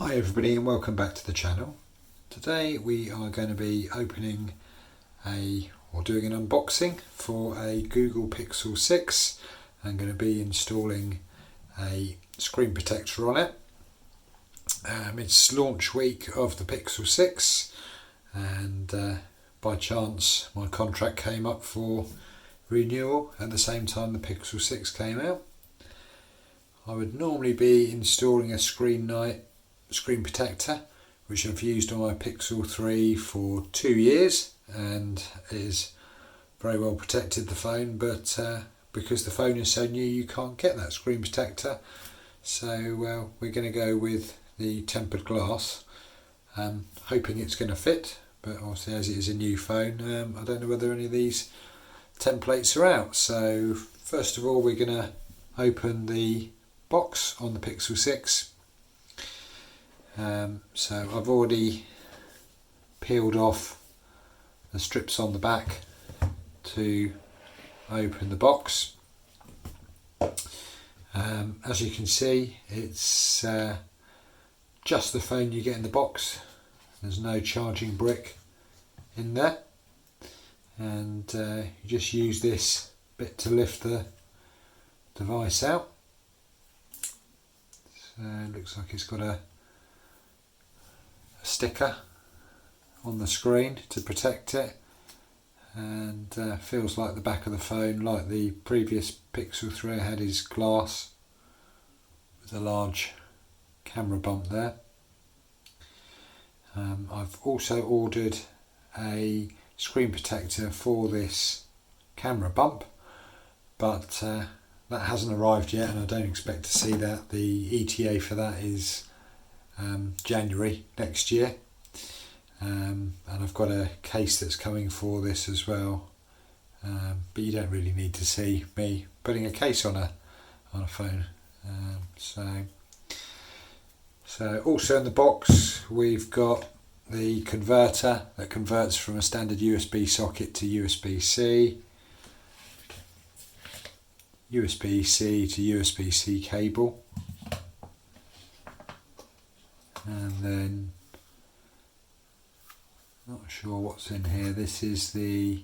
Hi everybody and welcome back to the channel. Today we are going to be opening doing an unboxing for a Google Pixel 6. I'm going to be installing a screen protector on it. It's launch week of the Pixel 6 and by chance my contract came up for renewal at the same time the Pixel 6 came out. I would normally be installing a screen protector, which I've used on my Pixel 3 for 2 years and is very well protected, the phone, but because the phone is so new you can't get that screen protector, so we're going to go with the tempered glass, hoping it's going to fit, but obviously as it is a new phone, I don't know whether any of these templates are out. So first of all we're going to open the box on the Pixel 6. So I've already peeled off the strips on the back to open the box. As you can see, it's just the phone you get in the box. There's no charging brick in there, and you just use this bit to lift the device out. So it looks like it's got a sticker on the screen to protect it, and feels like the back of the phone, like the previous Pixel 3 had, is glass with a large camera bump there. I've also ordered a screen protector for this camera bump, but that hasn't arrived yet and I don't expect to see that. The ETA for that is January next year, and I've got a case that's coming for this as well, but you don't really need to see me putting a case on a phone. So also in the box we've got the converter that converts from a standard USB socket to USB-C, USB-C to USB-C cable, and then not sure what's in here. This is the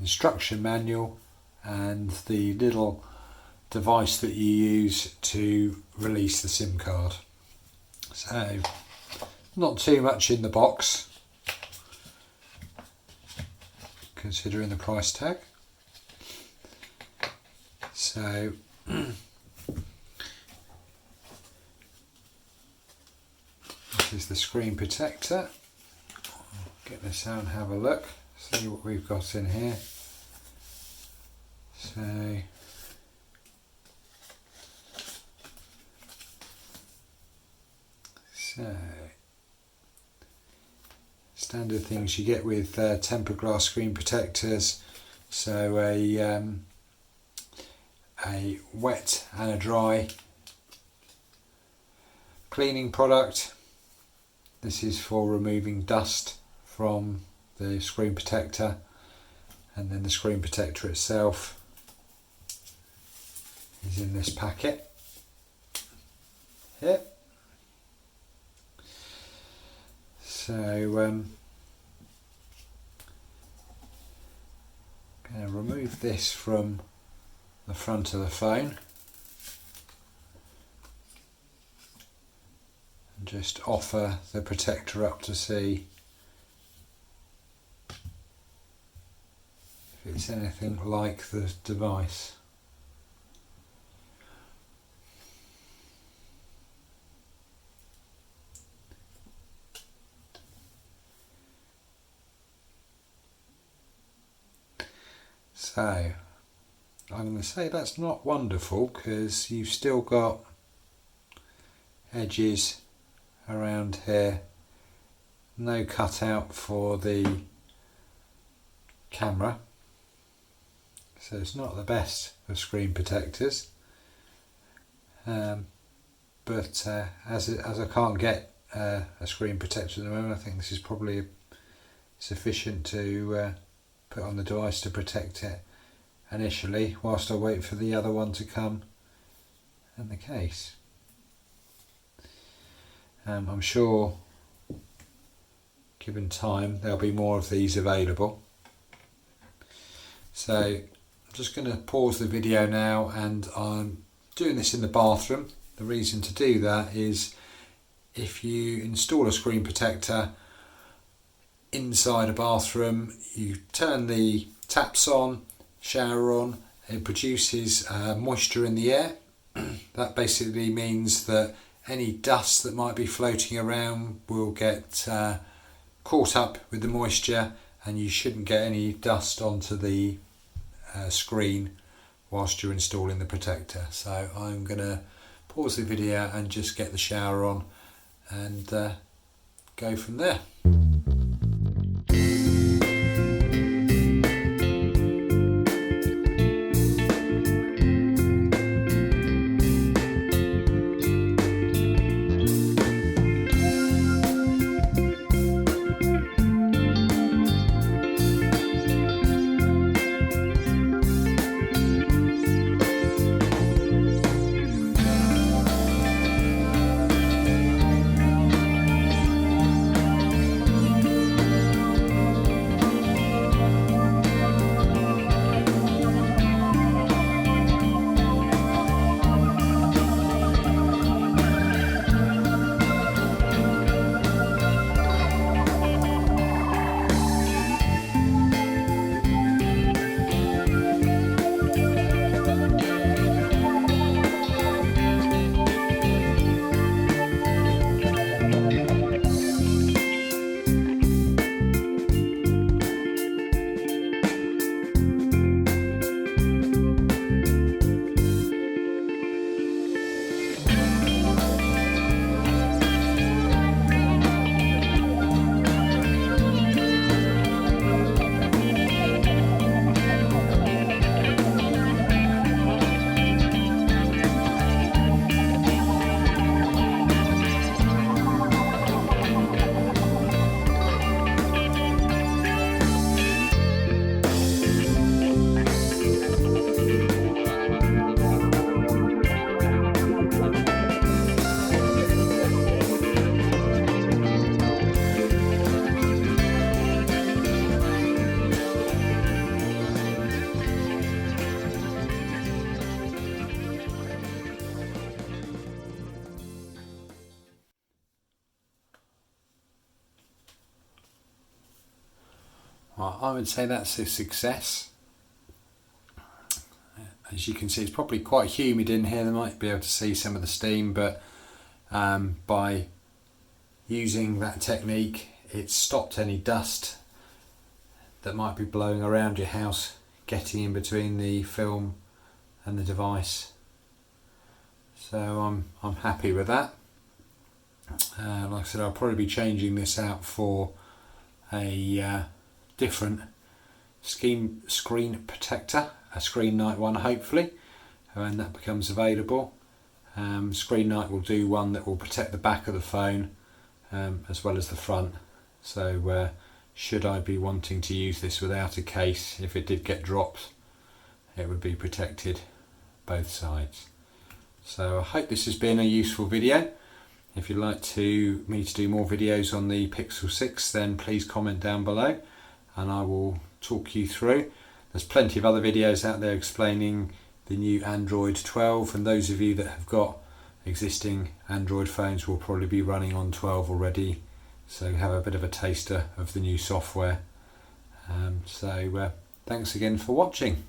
instruction manual and the little device that you use to release the SIM card. So not too much in the box considering the price tag. So this is the screen protector. I'll get this out and have a look, see what we've got in here. So standard things you get with tempered glass screen protectors. So a wet and a dry cleaning product. This is for removing dust from the screen protector, and then the screen protector itself is in this packet here. So I'm going to remove this from the front of the phone and just offer the protector up to see if it's anything like the device. So I'm going to say that's not wonderful because you've still got edges around here, no cutout for the camera, so it's not the best of screen protectors, but as I can't get a screen protector at the moment, I think this is probably sufficient to put on the device to protect it initially whilst I wait for the other one to come in the case. I'm sure given time there'll be more of these available. So I'm just going to pause the video now, and I'm doing this in the bathroom. The reason to do that is if you install a screen protector inside a bathroom, you turn the taps on, shower on, it produces moisture in the air. That basically means that any dust that might be floating around will get caught up with the moisture, and you shouldn't get any dust onto the screen whilst you're installing the protector. So I'm going to pause the video and just get the shower on and go from there. Well, I would say that's a success. As you can see, it's probably quite humid in here. They might be able to see some of the steam, but by using that technique, it's stopped any dust that might be blowing around your house getting in between the film and the device. So I'm happy with that. Like I said, I'll probably be changing this out for a different screen protector, a Screen-Night one hopefully, when that becomes available. Screen-Night will do one that will protect the back of the phone as well as the front. So should I be wanting to use this without a case, if it did get dropped, it would be protected both sides. So I hope this has been a useful video. If you'd like me to do more videos on the Pixel 6, then please comment down below and I will talk you through. There's plenty of other videos out there explaining the new Android 12, and those of you that have got existing Android phones will probably be running on 12 already, so have a bit of a taster of the new software. So thanks again for watching.